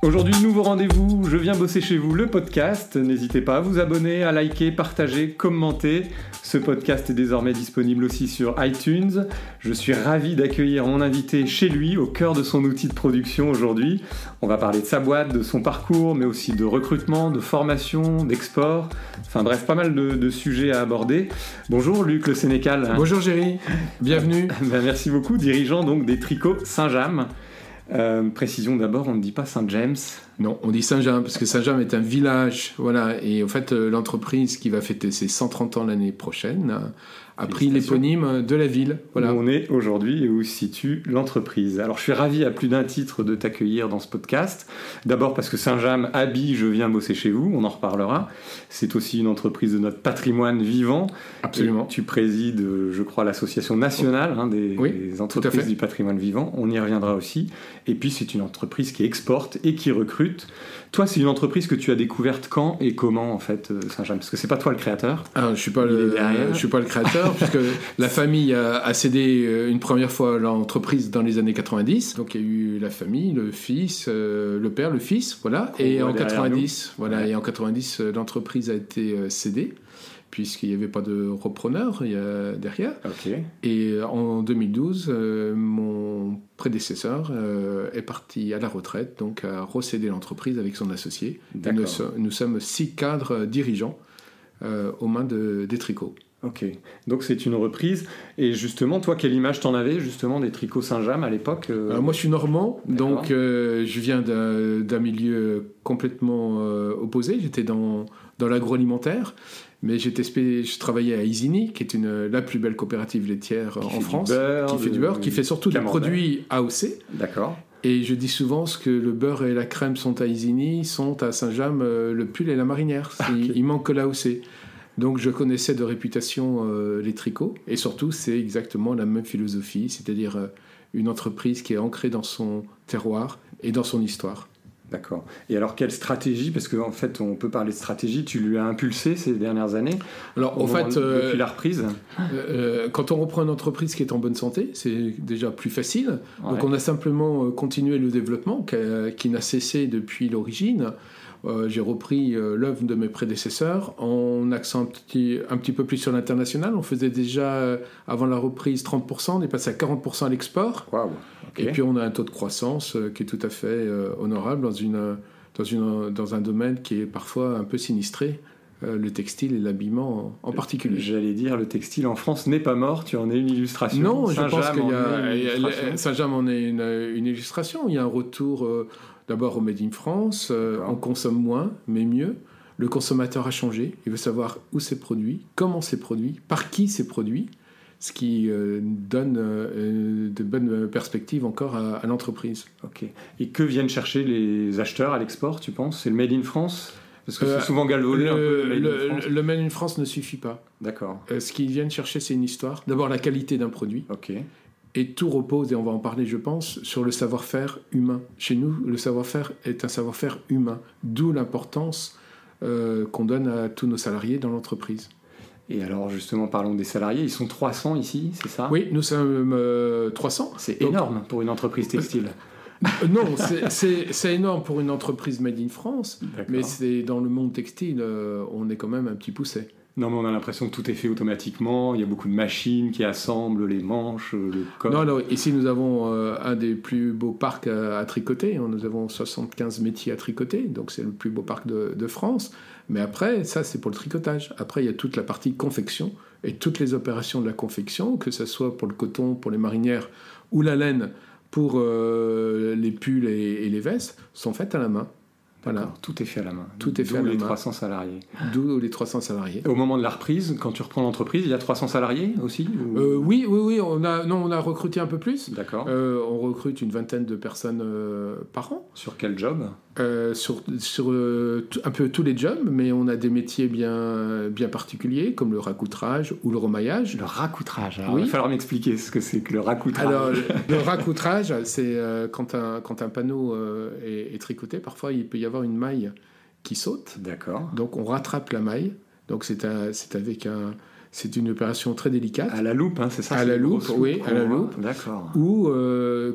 Aujourd'hui, nouveau rendez-vous, je viens bosser chez vous, le podcast. N'hésitez pas à vous abonner, à liker, partager, commenter. Ce podcast est désormais disponible aussi sur iTunes. Je suis ravi d'accueillir mon invité chez lui, au cœur de son outil de production aujourd'hui. On va parler de sa boîte, de son parcours, mais aussi de recrutement, de formation, d'export. Enfin bref, pas mal de sujets à aborder. Bonjour Luc Le Sénécal. Bonjour Géry, bienvenue. Merci beaucoup, dirigeant donc des Tricots Saint-James. Précision d'abord, on ne dit pas Saint-James. Non, on dit Saint-James parce que Saint-James est un village, voilà. Et en fait, l'entreprise qui va fêter ses 130 ans l'année prochaine a pris l'éponyme de la ville. Voilà. Où on est aujourd'hui et où se situe l'entreprise. Alors, je suis ravi à plus d'un titre de t'accueillir dans ce podcast. D'abord parce que Saint-James habille Je viens bosser chez vous, on en reparlera. C'est aussi une entreprise de notre patrimoine vivant. Absolument. Et tu présides, je crois, l'association nationale des entreprises du patrimoine vivant. On y reviendra aussi. Et puis, c'est une entreprise qui exporte et qui recrute. Toi, c'est une entreprise que tu as découverte quand et comment, en fait, Saint-James? Parce que c'est pas toi le créateur. Alors, je suis pas le créateur, puisque la famille a cédé une première fois l'entreprise dans les années 90. Donc, il y a eu la famille, le fils, le père, le fils, voilà. Et en 90, et en 90, l'entreprise a été cédée, puisqu'il n'y avait pas de repreneur derrière. Okay. Et en 2012, mon prédécesseur est parti à la retraite, donc a recédé l'entreprise avec son associé. Et nous sommes 6 cadres dirigeants aux mains des Tricots. Ok, donc c'est une reprise. Et justement, toi, quelle image t'en avais justement des Tricots Saint-James à l'époque Alors moi, je suis normand, donc je viens d'un milieu complètement opposé. J'étais dans l'agroalimentaire. Mais je travaillais à Isigny, qui est la plus belle coopérative laitière en France, qui fait du beurre, qui fait surtout des produits AOC. D'accord. Et je dis souvent ce que le beurre et la crème sont à Isigny, sont à Saint-James le pull et la marinière. Okay. Il manque que l'AOC. Donc je connaissais de réputation les Tricots, et surtout c'est exactement la même philosophie, c'est-à-dire une entreprise qui est ancrée dans son terroir et dans son histoire. D'accord. Et alors, quelle stratégie? Parce qu'en fait, on peut parler de stratégie. Tu lui as impulsé ces dernières années. Alors, depuis la reprise. Quand on reprend une entreprise qui est en bonne santé, c'est déjà plus facile. Ouais. Donc, on a simplement continué le développement qui n'a cessé depuis l'origine. J'ai repris l'œuvre de mes prédécesseurs en accent un petit peu plus sur l'international. On faisait déjà, avant la reprise, 30%. On est passé à 40% à l'export. Wow. Okay. Et puis on a un taux de croissance qui est tout à fait honorable dans un domaine qui est parfois un peu sinistré, le textile et l'habillement en particulier. J'allais dire, le textile en France n'est pas mort, tu en es une illustration. Non, je pense qu'il Saint-James en est une illustration. Il y a un retour d'abord au Made in France, on consomme moins, mais mieux. Le consommateur a changé, il veut savoir où c'est produit, comment c'est produit, par qui c'est produit. Ce qui donne de bonnes perspectives encore à l'entreprise. Ok. Et que viennent chercher les acheteurs à l'export, tu penses? C'est le Made in France? Parce que c'est souvent galvaudé un peu le Made in France. Le Made in France ne suffit pas. D'accord. Ce qu'ils viennent chercher, c'est une histoire. D'abord, la qualité d'un produit. Ok. Et tout repose, et on va en parler, je pense, sur le savoir-faire humain. Chez nous, le savoir-faire est un savoir-faire humain. D'où l'importance qu'on donne à tous nos salariés dans l'entreprise. Et alors, justement, parlons des salariés. Ils sont 300 ici, c'est ça? Oui, nous sommes 300. C'est énorme pour une entreprise textile. Non, c'est énorme pour une entreprise made in France, mais c'est dans le monde textile, on est quand même un petit poussé. Non, mais on a l'impression que tout est fait automatiquement. Il y a beaucoup de machines qui assemblent les manches, le corps. Non, ici, nous avons un des plus beaux parcs à tricoter. Nous avons 75 métiers à tricoter, donc c'est le plus beau parc de France. Mais après, ça, c'est pour le tricotage. Après, il y a toute la partie confection et toutes les opérations de la confection, que ce soit pour le coton, pour les marinières ou la laine, pour les pulls et les vestes, sont faites à la main. Voilà. Tout est fait à la main. Tout est fait à la main. D'où les 300 salariés. D'où les 300 salariés. Et au moment de la reprise, quand tu reprends l'entreprise, il y a 300 salariés aussi Oui. On a recruté un peu plus. D'accord. On recrute une vingtaine de personnes par an. Sur quel job? Sur un peu tous les jobs, mais on a des métiers bien particuliers, comme le racoutrage ou le remaillage. Le racoutrage, alors oui. Il va falloir m'expliquer ce que c'est que le racoutrage. Alors, le racoutrage, c'est quand un panneau est tricoté, parfois il peut y avoir une maille qui saute. D'accord. Donc on rattrape la maille. Donc c'est avec C'est une opération très délicate. À la loupe, hein, c'est ça? À la loupe, oui, à la loupe. D'accord. Ou,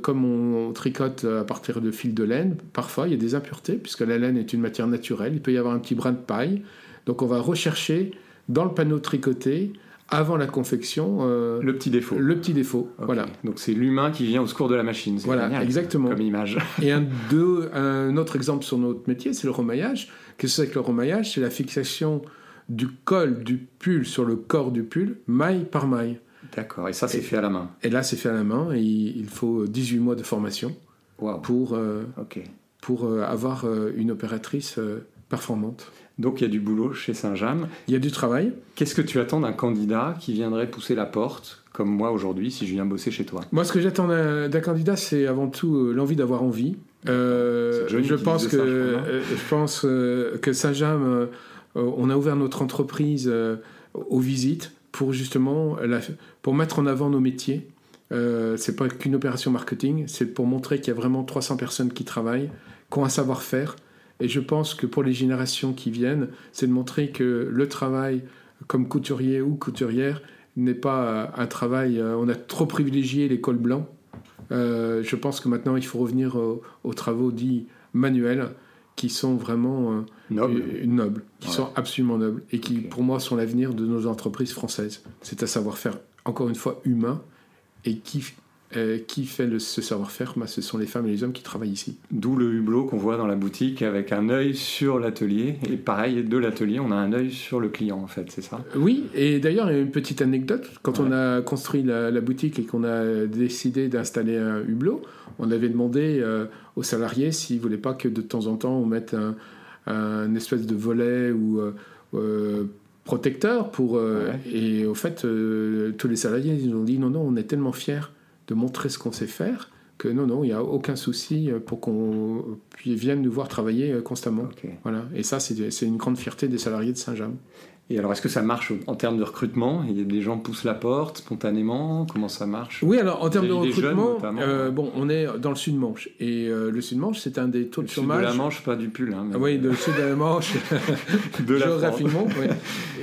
comme on tricote à partir de fils de laine, parfois il y a des impuretés, puisque la laine est une matière naturelle. Il peut y avoir un petit brin de paille. Donc on va rechercher dans le panneau tricoté, avant la confection, le petit défaut. Le petit défaut, okay. Voilà. Donc c'est l'humain qui vient au secours de la machine. C'est voilà, génial, exactement. Comme image. Et un autre exemple sur notre métier, c'est le remaillage. Qu'est-ce que c'est que le remaillage? C'est la fixation du col du pull sur le corps du pull, maille par maille. D'accord, et ça c'est fait à la main. Et là c'est fait à la main, et il faut 18 mois de formation pour avoir une opératrice performante. Donc il y a du boulot chez Saint-James. Il y a du travail. Qu'est-ce que tu attends d'un candidat qui viendrait pousser la porte, comme moi aujourd'hui, si je viens bosser chez toi? Moi, ce que j'attends d'un candidat, c'est avant tout l'envie d'avoir envie. Je pense que Saint-James, on a ouvert notre entreprise aux visites pour justement pour mettre en avant nos métiers. C'est pas qu'une opération marketing, c'est pour montrer qu'il y a vraiment 300 personnes qui travaillent, qui ont un savoir-faire. Et je pense que pour les générations qui viennent, c'est de montrer que le travail comme couturier ou couturière n'est pas un travail... on a trop privilégié les cols blancs. Je pense que maintenant, il faut revenir aux travaux dits manuels, qui sont vraiment nobles, qui sont absolument nobles, et qui, pour moi, sont l'avenir de nos entreprises françaises. C'est un savoir-faire, encore une fois, humain, et qui fait ce savoir-faire? Ce sont les femmes et les hommes qui travaillent ici. D'où le hublot qu'on voit dans la boutique avec un œil sur l'atelier. Et pareil, de l'atelier, on a un œil sur le client, en fait, c'est ça? Oui, et d'ailleurs, il y a une petite anecdote. Quand on a construit la boutique et qu'on a décidé d'installer un hublot, on avait demandé aux salariés s'ils ne voulaient pas que de temps en temps, on mette un espèce de volet ou protecteur pour... Et au fait, tous les salariés, ils ont dit non, on est tellement fiers de montrer ce qu'on sait faire, que non, il n'y a aucun souci pour qu'on vienne nous voir travailler constamment. Okay. Voilà. Et ça, c'est une grande fierté des salariés de Saint-James. Et alors, est-ce que ça marche en termes de recrutement? Il y a des gens poussent la porte spontanément? Comment ça marche? Oui, alors en termes de recrutement, on est dans le Sud-Manche. Et le Sud-Manche, c'est un des taux de chômage... Le sud de la Manche, pas du pull. Hein, mais... Oui, le sud de la Manche, géographiquement. Oui.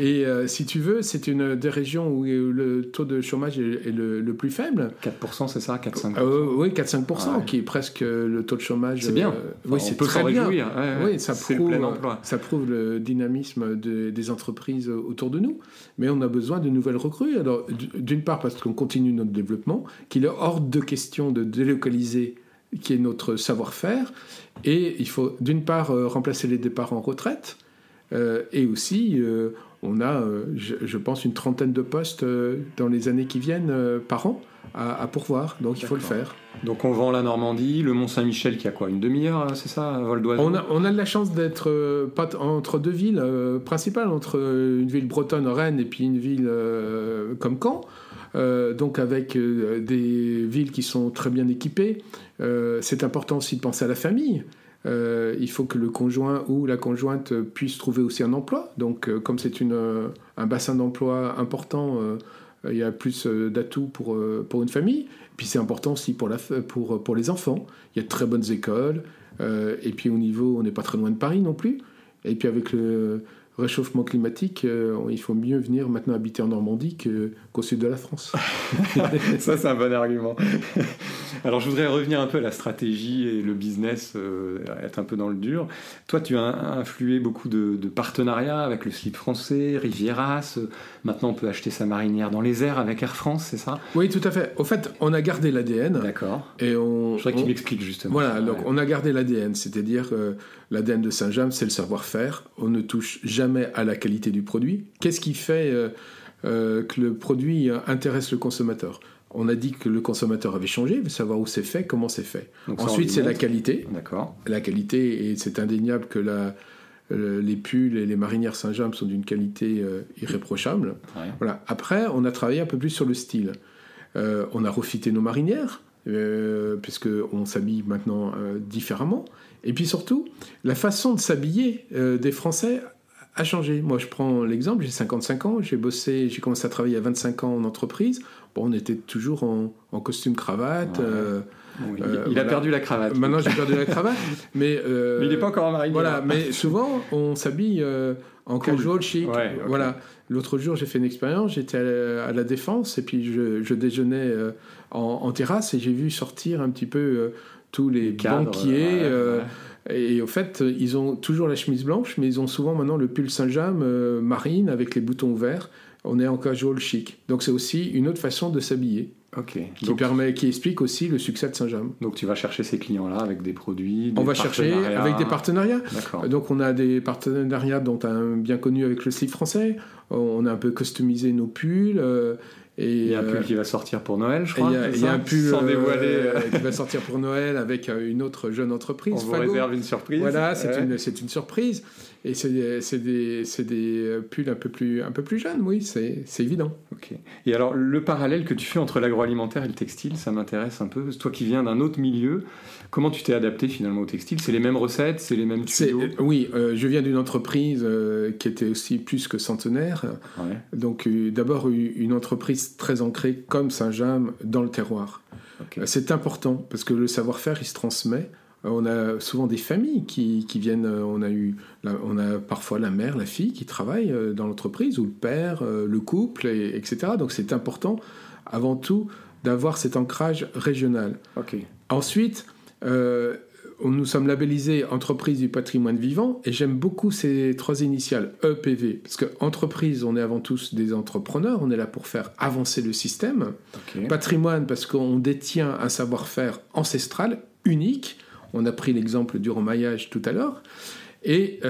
Et si tu veux, c'est une des régions où le taux de chômage est le plus faible. 4%, c'est ça? 4-5%? Oui, 4-5%, qui est presque le taux de chômage... C'est bien. Oui, c'est très bien. Oui, c'est le plein emploi. Ça prouve le dynamisme des entreprises autour de nous, mais on a besoin de nouvelles recrues. Alors, d'une part parce qu'on continue notre développement, qu'il est hors de question de délocaliser, qui est notre savoir-faire, et il faut d'une part remplacer les départs en retraite, et aussi on a, je pense, une trentaine de postes dans les années qui viennent par an à pourvoir, donc il faut le faire. Donc on vend la Normandie, le Mont-Saint-Michel qui a quoi, une demi-heure, c'est ça, à vol d'oiseau? On a de la chance d'être entre deux villes principales, entre une ville bretonne, Rennes, et puis une ville comme Caen, donc avec des villes qui sont très bien équipées. C'est important aussi de penser à la famille. Il faut que le conjoint ou la conjointe puisse trouver aussi un emploi. Donc comme c'est un bassin d'emploi important, il y a plus d'atouts pour une famille. Puis c'est important aussi pour les enfants. Il y a de très bonnes écoles. Et puis au niveau, on n'est pas très loin de Paris non plus. Et puis avec le réchauffement climatique, il faut mieux venir maintenant habiter en Normandie qu'au sud de la France. Ça, c'est un bon argument. Alors, je voudrais revenir un peu à la stratégie et le business, être un peu dans le dur. Toi, tu as influé beaucoup de partenariats avec le slip français, Rivieras. Maintenant, on peut acheter sa marinière dans les airs avec Air France, c'est ça? Oui, tout à fait. Au fait, on a gardé l'ADN. D'accord. Et je voudrais que tu m'expliques justement. Voilà, donc on a gardé l'ADN, c'est-à-dire l'ADN de Saint-James, c'est le savoir-faire. On ne touche jamais à la qualité du produit. Qu'est-ce qui fait que le produit intéresse le consommateur? On a dit que le consommateur avait changé, il veut savoir où c'est fait, comment c'est fait. Donc ensuite, c'est la qualité. D'accord. La qualité, et c'est indéniable que les pulls et les marinières Saint-James sont d'une qualité irréprochable. Ouais. Voilà. Après, on a travaillé un peu plus sur le style. On a refité nos marinières, puisqu'on s'habille maintenant différemment. Et puis surtout, la façon de s'habiller des Français a changé. Moi, je prends l'exemple, j'ai 55 ans, j'ai commencé à travailler à 25 ans en entreprise. Bon, on était toujours en costume cravate, Oui, il a perdu la cravate. Maintenant, j'ai perdu la cravate. Mais il n'est pas encore en marinière. Voilà, mais souvent, on s'habille en casual chic. Ouais, okay. Voilà. L'autre jour, j'ai fait une expérience. J'étais à la Défense et puis je déjeunais en terrasse et j'ai vu sortir un petit peu tous les cadres, banquiers. Et au fait, ils ont toujours la chemise blanche, mais ils ont souvent maintenant le pull Saint-James marine avec les boutons ouverts. On est en casual chic. Donc c'est aussi une autre façon de s'habiller. Okay. Qui explique aussi le succès de Saint-James. Donc tu vas chercher ces clients-là avec des produits, on va chercher avec des partenariats. D'accord. Donc on a des partenariats dont un bien connu avec le slip français. On a un peu customisé nos pulls. Il y a un pull qui va sortir pour Noël, je crois. Il y a un pull sans dévoiler qui va sortir pour Noël avec une autre jeune entreprise. On vous réserve une surprise. Voilà, c'est une surprise. Et c'est des pulls un peu plus jeunes, oui, c'est évident. Okay. Et alors, le parallèle que tu fais entre l'agroalimentaire et le textile, ça m'intéresse un peu. Toi qui viens d'un autre milieu, comment tu t'es adapté finalement au textile ? C'est les mêmes recettes, c'est les mêmes tuyaux ? Oui, je viens d'une entreprise qui était aussi plus que centenaire. Ouais. Donc d'abord une entreprise très ancrée comme Saint-James dans le terroir. Okay. C'est important parce que le savoir-faire, il se transmet. On a souvent des familles qui viennent. On a parfois la mère, la fille qui travaillent dans l'entreprise, ou le père, le couple, etc. Donc c'est important, avant tout, d'avoir cet ancrage régional. Okay. Ensuite, nous sommes labellisés Entreprise du patrimoine vivant, et j'aime beaucoup ces 3 initiales, EPV, parce que entreprise, on est avant tout des entrepreneurs, on est là pour faire avancer le système. Okay. Patrimoine, parce qu'on détient un savoir-faire ancestral, unique. On a pris l'exemple du remaillage tout à l'heure. Et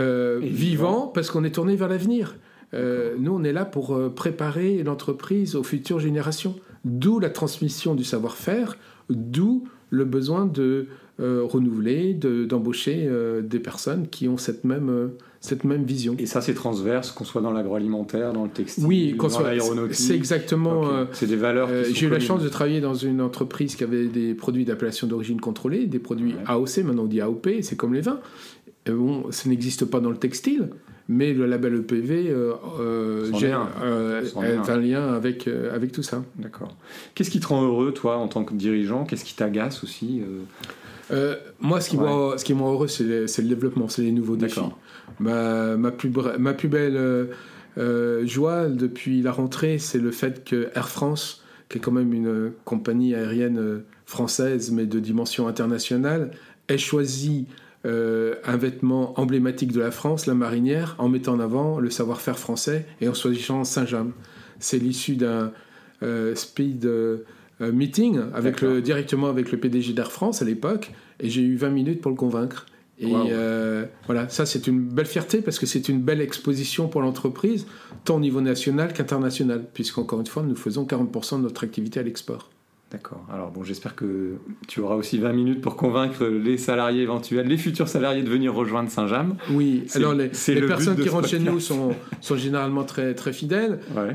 vivant, parce qu'on est tourné vers l'avenir. Nous, on est là pour préparer l'entreprise aux futures générations. D'où la transmission du savoir-faire, d'où le besoin de renouveler, d'embaucher des personnes qui ont cette même vision. Et ça, c'est transverse, qu'on soit dans l'agroalimentaire, dans le textile, oui, dans l'aéronautique. C'est exactement... Okay. C'est des valeurs qui sont j'ai eu la chance de travailler dans une entreprise qui avait des produits d'appellation d'origine contrôlée, des produits AOC, maintenant on dit AOP, c'est comme les vins. Bon, ça n'existe pas dans le textile, mais le label EPV est un lien avec tout ça. D'accord. Qu'est-ce qui te rend heureux, toi, en tant que dirigeant ? Qu'est-ce qui t'agace aussi Moi, ce qui me rend heureux, c'est le développement, c'est les nouveaux défis. Ma plus belle joie depuis la rentrée, c'est le fait que Air France, qui est quand même une compagnie aérienne française, mais de dimension internationale, ait choisi un vêtement emblématique de la France, la marinière, en mettant en avant le savoir-faire français et en choisissant Saint-James. C'est l'issue d'un speed meeting directement avec le PDG d'Air France à l'époque, et j'ai eu 20 minutes pour le convaincre. Et voilà, ça c'est une belle fierté parce que c'est une belle exposition pour l'entreprise, tant au niveau national qu'international, puisqu'encore une fois, nous faisons 40% de notre activité à l'export. D'accord. Alors bon, j'espère que tu auras aussi 20 minutes pour convaincre les salariés éventuels, les futurs salariés de venir rejoindre Saint-James. Oui, alors les personnes qui rentrent chez nous sont généralement très, très fidèles. Ouais.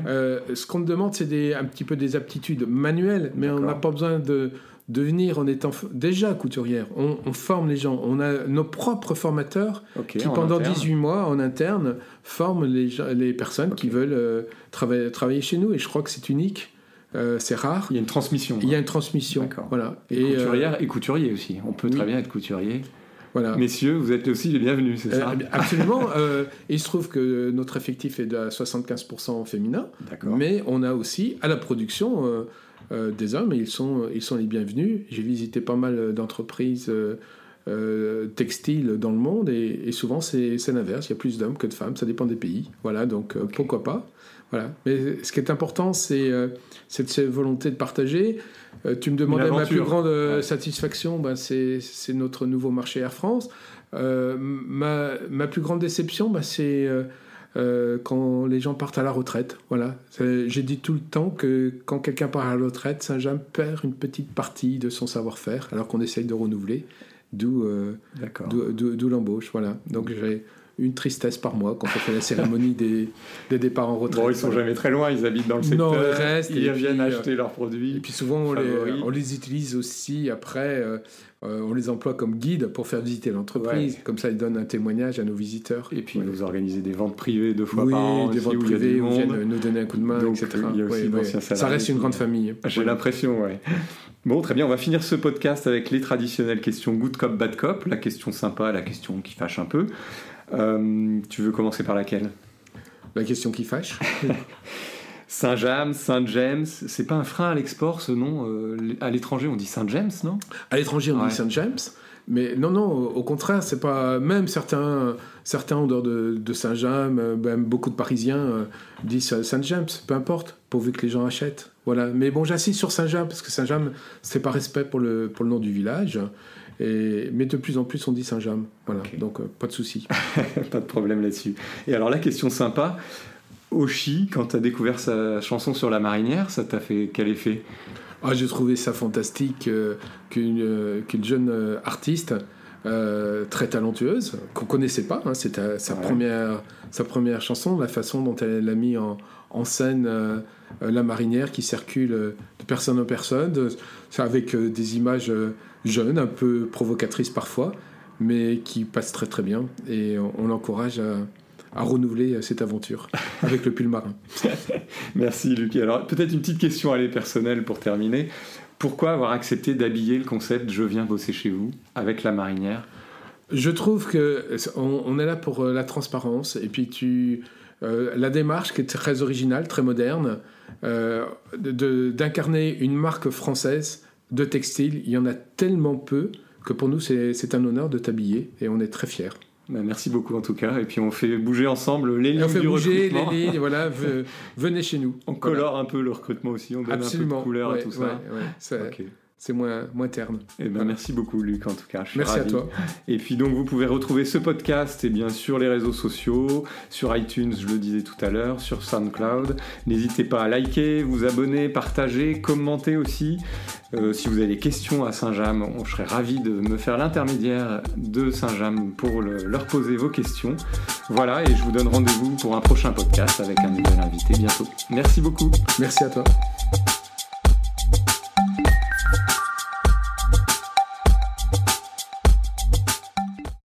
Ce qu'on me demande, c'est un petit peu des aptitudes manuelles, mais on n'a pas besoin de venir en étant déjà couturière. On forme les gens. On a nos propres formateurs qui, pendant 18 mois, en interne, forment les personnes qui veulent travailler chez nous. Et je crois que c'est unique. C'est rare. Il y a une transmission. Il y a une transmission. D'accord. Voilà. Et couturière et couturier aussi. On peut très bien être couturier. Voilà. Messieurs, vous êtes aussi les bienvenus, c'est ça ? Absolument. Il se trouve que notre effectif est de 75% féminin. D'accord. Mais on a aussi, à la production, des hommes, et ils sont les bienvenus. J'ai visité pas mal d'entreprises textiles dans le monde, et souvent c'est l'inverse. Il y a plus d'hommes que de femmes. Ça dépend des pays. Voilà, donc pourquoi pas. Voilà. Mais ce qui est important, c'est cette volonté de partager. Tu me demandais ma plus grande satisfaction, c'est notre nouveau marché Air France. Ma plus grande déception, c'est quand les gens partent à la retraite. Voilà. J'ai dit tout le temps que quand quelqu'un part à la retraite, Saint-James perd une petite partie de son savoir-faire, alors qu'on essaye de renouveler, d'où l'embauche. Voilà. Donc une tristesse par mois quand on fait la cérémonie des départs en retraite. Bon, ils sont jamais très loin, ils habitent dans le secteur. Non, ils restent. Ils viennent acheter leurs produits. Et puis souvent, on les utilise aussi après. On les emploie comme guides pour faire visiter l'entreprise. Ouais. Comme ça, ils donnent un témoignage à nos visiteurs. Et puis, vous organisez des ventes privées 2 fois par an. Oui, des ventes privées où ils viennent nous donner un coup de main, donc, etc. Il y a aussi d'anciens salariés. Ça reste une grande famille. J'ai l'impression, ouais. Bon, très bien, on va finir ce podcast avec les traditionnelles questions good cop, bad cop. La question sympa, la question qui fâche un peu. Tu veux commencer par laquelle ? La question qui fâche. Saint-James, Saint-James, c'est pas un frein à l'export ce nom à l'étranger on dit Saint-James, non ? À l'étranger on dit Saint-James, mais non, au contraire, c'est pas... Même certains en dehors de Saint-James, même beaucoup de Parisiens disent Saint-James, peu importe, pourvu que les gens achètent. Voilà. Mais bon, j'insiste sur Saint-James, parce que Saint-James, c'est par respect pour le nom du village, mais de plus en plus on dit Saint-James. Voilà. Okay. Donc pas de souci. Pas de problème là-dessus. Et alors la question sympa, Oshi, quand tu as découvert sa chanson sur la marinière, ça t'a fait quel effet ? J'ai trouvé ça fantastique qu'une jeune artiste très talentueuse, qu'on ne connaissait pas, hein, c'était sa première chanson, la façon dont elle a mis en scène la marinière qui circule de personne en personne, avec des images jeunes, un peu provocatrices parfois, mais qui passent très très bien, et on l'encourage à renouveler cette aventure avec le pull marin. Merci Luc. Alors peut-être une petite question personnelle pour terminer. Pourquoi avoir accepté d'habiller le concept « Je viens bosser chez vous » avec la marinière ? Je trouve qu'on est là pour la transparence, et puis la démarche qui est très originale, très moderne, d'incarner une marque française de textile. Il y en a tellement peu que pour nous c'est un honneur de t'habiller, et on est très fiers. Merci beaucoup en tout cas, et puis on fait bouger ensemble les lignes du recrutement. On fait bouger les lignes, voilà, venez chez nous. On colore un peu le recrutement aussi, on donne absolument, un peu de couleur à tout ça. C'est moins terne. Merci beaucoup Luc en tout cas. Merci ravi. À toi. Et puis donc vous pouvez retrouver ce podcast sur les réseaux sociaux, sur iTunes, je le disais tout à l'heure, sur SoundCloud. N'hésitez pas à liker, vous abonner, partager, commenter aussi. Si vous avez des questions à Saint-James, je serais ravi de me faire l'intermédiaire de Saint-James pour leur poser vos questions. Voilà, et je vous donne rendez-vous pour un prochain podcast avec un nouvel invité bientôt. Merci beaucoup. Merci à toi.